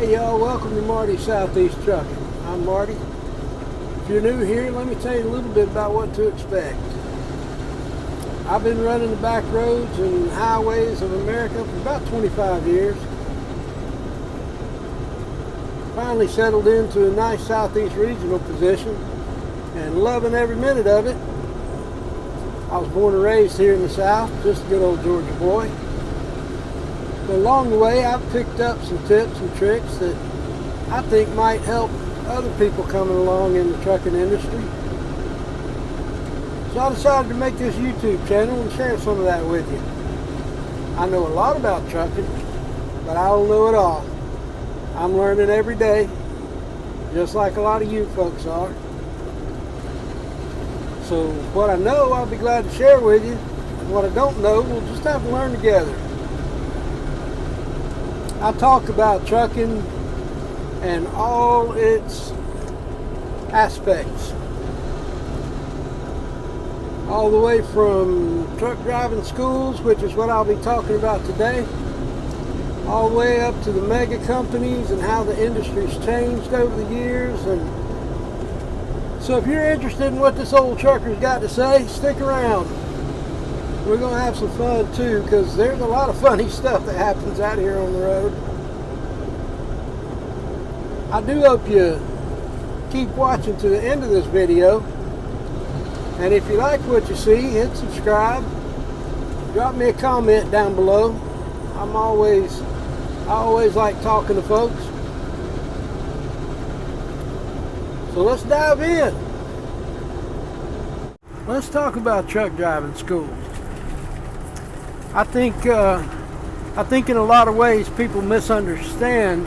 Hey y'all, welcome to Marty Southeast Trucking. I'm Marty. If you're new here, let me tell you a little bit about what to expect. I've been running the back roads and highways of America for about 25 years. Finally settled into a nice Southeast regional position and loving every minute of it. I was born and raised here in the South, just a good old Georgia boy. But along the way, I've picked up some tips and tricks that I think might help other people coming along in the trucking industry. So I decided to make this YouTube channel and share some of that with you. I know a lot about trucking, but I don't know it all. I'm learning every day, just like a lot of you folks are. So what I know, I'll be glad to share with you. And what I don't know, we'll just have to learn together. I talk about trucking and all its aspects. All the way from truck driving schools, which is what I'll be talking about today, all the way up to the mega companies and how the industry's changed over the years. And so if you're interested in what this old trucker's got to say, stick around. We're going to have some fun too, because there's a lot of funny stuff that happens out here on the road. I do hope you keep watching to the end of this video. And if you like what you see, hit subscribe. Drop me a comment down below. I always like talking to folks. So let's dive in. Let's talk about truck driving school. I think in a lot of ways people misunderstand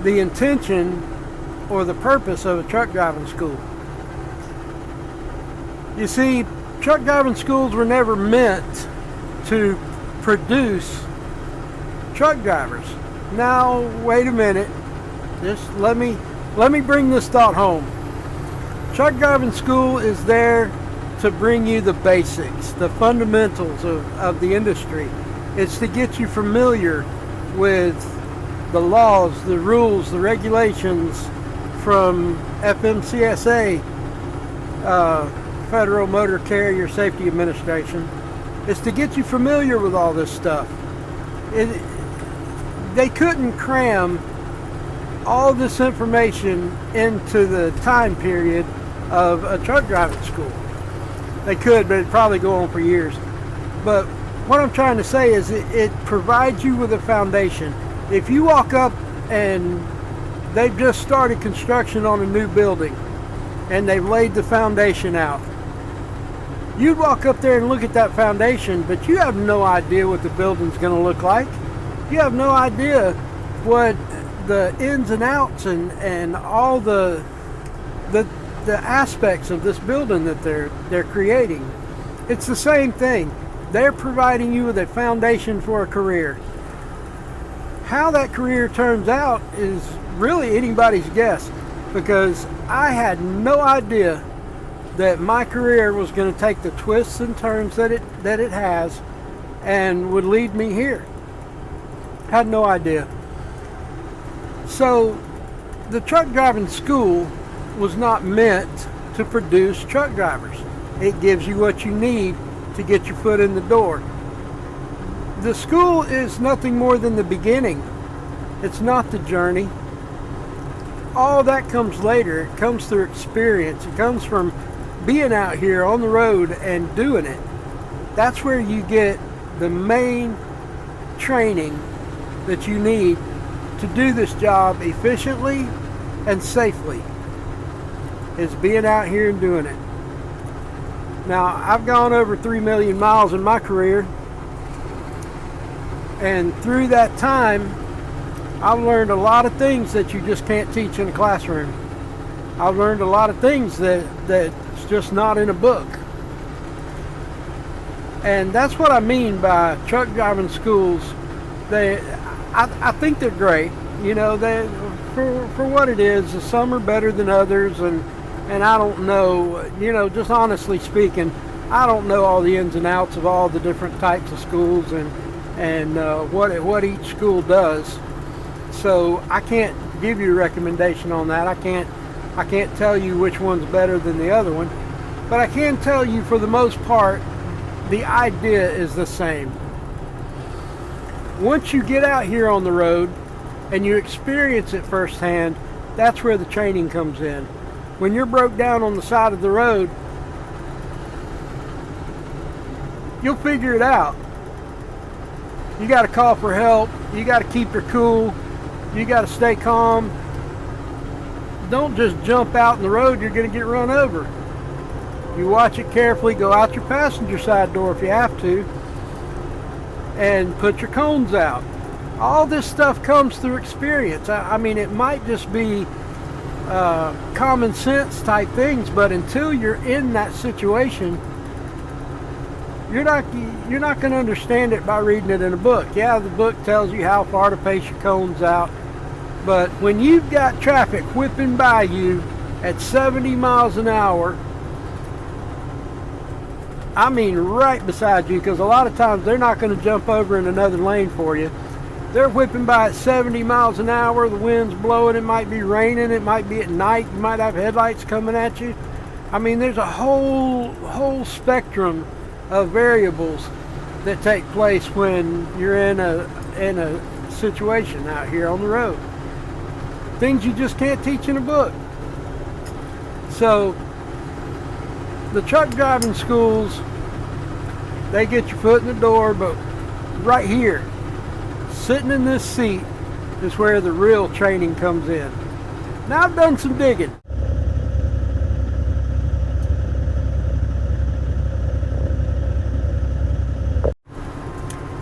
the intention or the purpose of a truck driving school. You see, truck driving schools were never meant to produce truck drivers. Now, wait a minute. Just let me bring this thought home. Truck driving school is there to bring you the basics, the fundamentals of the industry. It's to get you familiar with the laws, the rules, the regulations from FMCSA, Federal Motor Carrier Safety Administration. It's to get you familiar with all this stuff. They couldn't cram all this information into the time period of a truck driving school. They could, but it'd probably go on for years. But what I'm trying to say is it provides you with a foundation. If you walk up and they've just started construction on a new building and they've laid the foundation out, you'd walk up there and look at that foundation, but you have no idea what the building's going to look like. You have no idea what the ins and outs and all the aspects of this building that they're creating. It's the same thing. They're providing you with a foundation for a career. How that career turns out is really anybody's guess, because I had no idea that my career was going to take the twists and turns that it has and would lead me here. Had no idea. So the truck driving school was not meant to produce truck drivers. It gives you what you need to get your foot in the door. The school is nothing more than the beginning. It's not the journey. All that comes later. It comes through experience. It comes from being out here on the road and doing it. That's where you get the main training that you need to do this job efficiently and safely, is being out here and doing it. Now, I've gone over 3 million miles in my career, and through that time I've learned a lot of things that you just can't teach in a classroom. I've learned a lot of things that's just not in a book. And that's what I mean by truck driving schools. I think they're great. You know, for what it is, some are better than others, and I don't know, you know, just honestly speaking, I don't know all the ins and outs of all the different types of schools and what each school does. So I can't give you a recommendation on that. I can't tell you which one's better than the other one, but I can tell you for the most part the idea is the same. Once you get out here on the road and you experience it firsthand, that's where the training comes in. When you're broke down on the side of the road, you'll figure it out. You got to call for help. You got to keep your cool. You got to stay calm. Don't just jump out in the road. You're going to get run over. You watch it carefully. Go out your passenger side door if you have to, and put your cones out. All this stuff comes through experience. I mean, it might just be common sense type things, but until you're in that situation, you're not going to understand it by reading it in a book. Yeah, the book tells you how far to pace your cones out, but when you've got traffic whipping by you at 70 miles an hour, I mean right beside you, because a lot of times they're not going to jump over in another lane for you. They're whipping by at 70 miles an hour, the wind's blowing, it might be raining, it might be at night, you might have headlights coming at you. I mean, there's a whole spectrum of variables that take place when you're in a situation out here on the road. Things you just can't teach in a book. So the truck driving schools, they get your foot in the door, but right here, sitting in this seat, is where the real training comes in. Now, I've done some digging.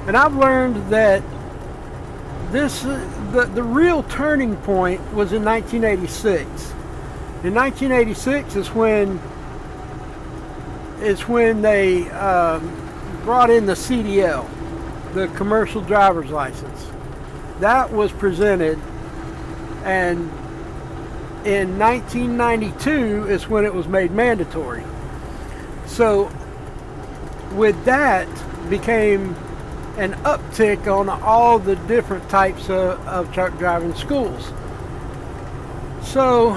And I've learned that the real turning point was in 1986. In 1986 is when they brought in the CDL, the commercial driver's license. That was presented, and in 1992 is when it was made mandatory. So with that became an uptick on all the different types of truck driving schools. So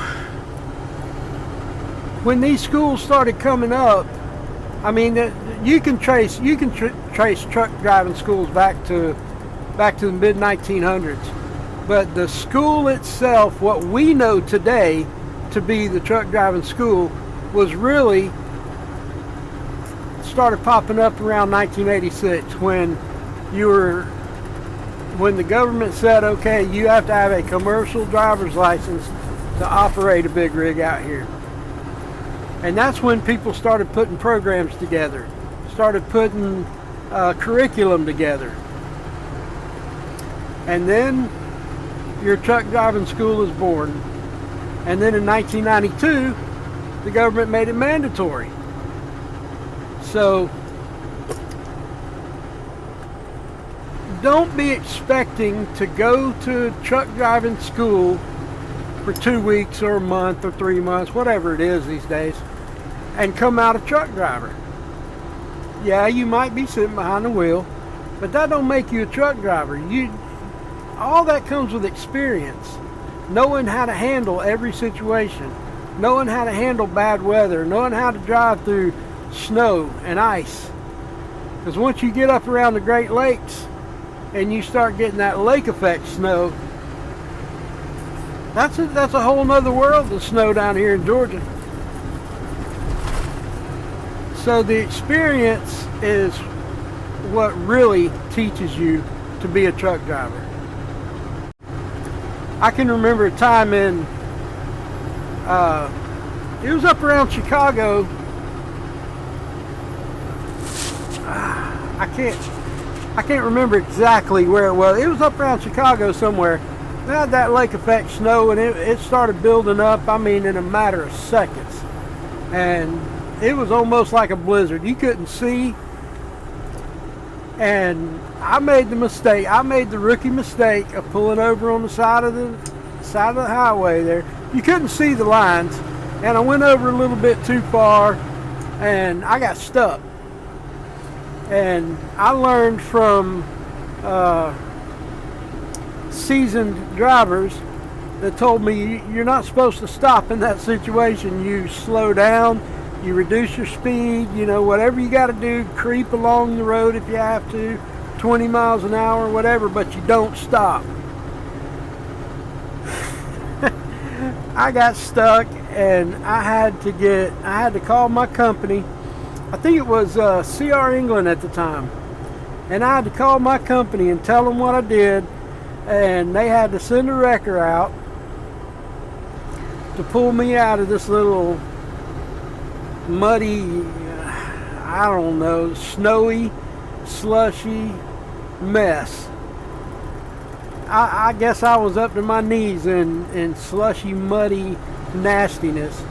when these schools started coming up, I mean, you can trace truck driving schools back to the mid 1900s, but the school itself, what we know today to be the truck driving school, was really started popping up around 1986 when the government said, okay, you have to have a commercial driver's license to operate a big rig out here. And that's when people started putting programs together, started putting curriculum together. And then your truck driving school is born. And then in 1992, the government made it mandatory. So don't be expecting to go to truck driving school for 2 weeks or a month or 3 months, whatever it is these days, and come out a truck driver. Yeah, you might be sitting behind the wheel, but that don't make you a truck driver. All that comes with experience, knowing how to handle every situation, knowing how to handle bad weather, knowing how to drive through snow and ice. Because once you get up around the Great Lakes and you start getting that lake effect snow, that's a whole nother world of snow down here in Georgia. So the experience is what really teaches you to be a truck driver. I can remember a time it was up around Chicago. I can't remember exactly where it was. It was up around Chicago somewhere. They had that lake effect snow, and it started building up, I mean, in a matter of seconds. And it was almost like a blizzard. You couldn't see. And I made the rookie mistake of pulling over on the side of the highway there. You couldn't see the lines, and I went over a little bit too far, and I got stuck. And I learned from seasoned drivers that told me you're not supposed to stop in that situation. You slow down, you reduce your speed, you know, whatever you got to do, creep along the road if you have to, 20 miles an hour, whatever, but you don't stop. I got stuck and I had to call my company. I think it was CR England at the time. And I had to call my company and tell them what I did, and they had to send a wrecker out to pull me out of this little muddy, I don't know, snowy, slushy mess. I guess I was up to my knees in slushy, muddy nastiness.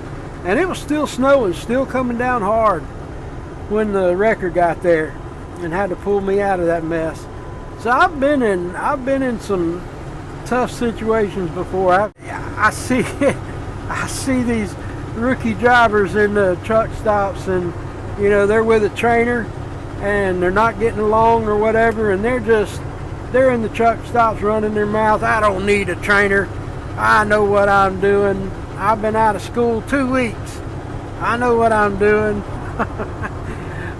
And it was still snowing, still coming down hard when the wrecker got there and had to pull me out of that mess. So I've been in some tough situations before. I see these rookie drivers in the truck stops, and you know, they're with a trainer and they're not getting along or whatever, and they're in the truck stops running their mouth. I don't need a trainer. I know what I'm doing. I've been out of school 2 weeks. I know what I'm doing.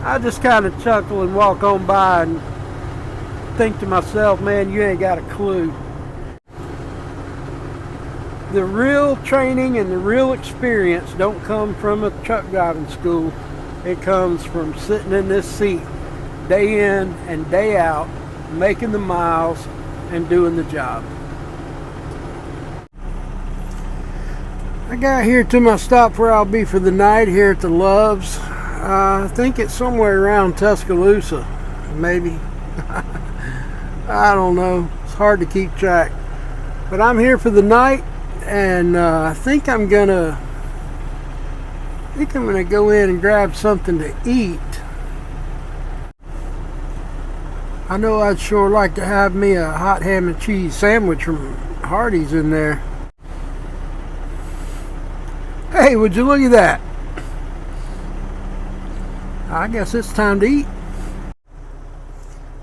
I just kind of chuckle and walk on by and think to myself, man, you ain't got a clue. The real training and the real experience don't come from a truck driving school. It comes from sitting in this seat day in and day out, making the miles and doing the job. I got here to my stop where I'll be for the night here at the Loves. I think it's somewhere around Tuscaloosa, maybe. I don't know. It's hard to keep track. But I'm here for the night, and I think I'm gonna go in and grab something to eat. I know I'd sure like to have me a hot ham and cheese sandwich from Hardee's in there. Hey, would you look at that? I guess it's time to eat.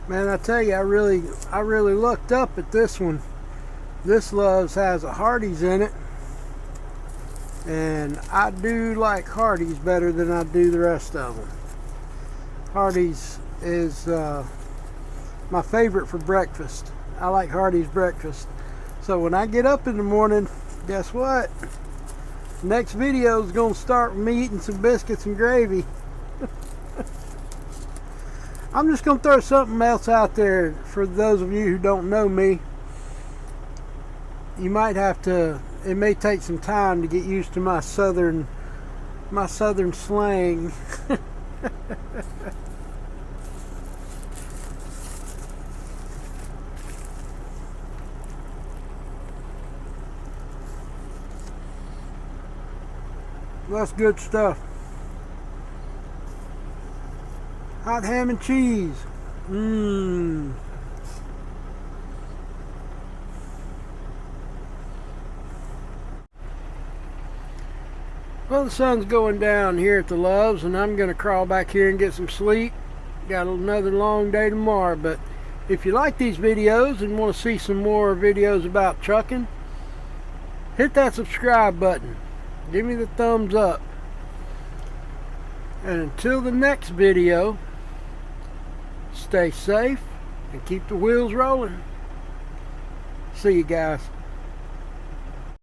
Man, I tell you, I really looked up at this one. This Loves has a Hardee's in it, and I do like Hardee's better than I do the rest of them. Hardee's is my favorite for breakfast. I like Hardee's breakfast. So when I get up in the morning, guess what? Next video is going to start with me eating some biscuits and gravy. I'm just going to throw something else out there for those of you who don't know me. You might have to, it may take some time to get used to my southern slang. That's good stuff. Hot ham and cheese. Well, the sun's going down here at the Loves, and I'm going to crawl back here and get some sleep. Got another long day tomorrow, but if you like these videos and want to see some more videos about trucking, hit that subscribe button. Give me the thumbs up. And until the next video, stay safe and keep the wheels rolling. See you guys.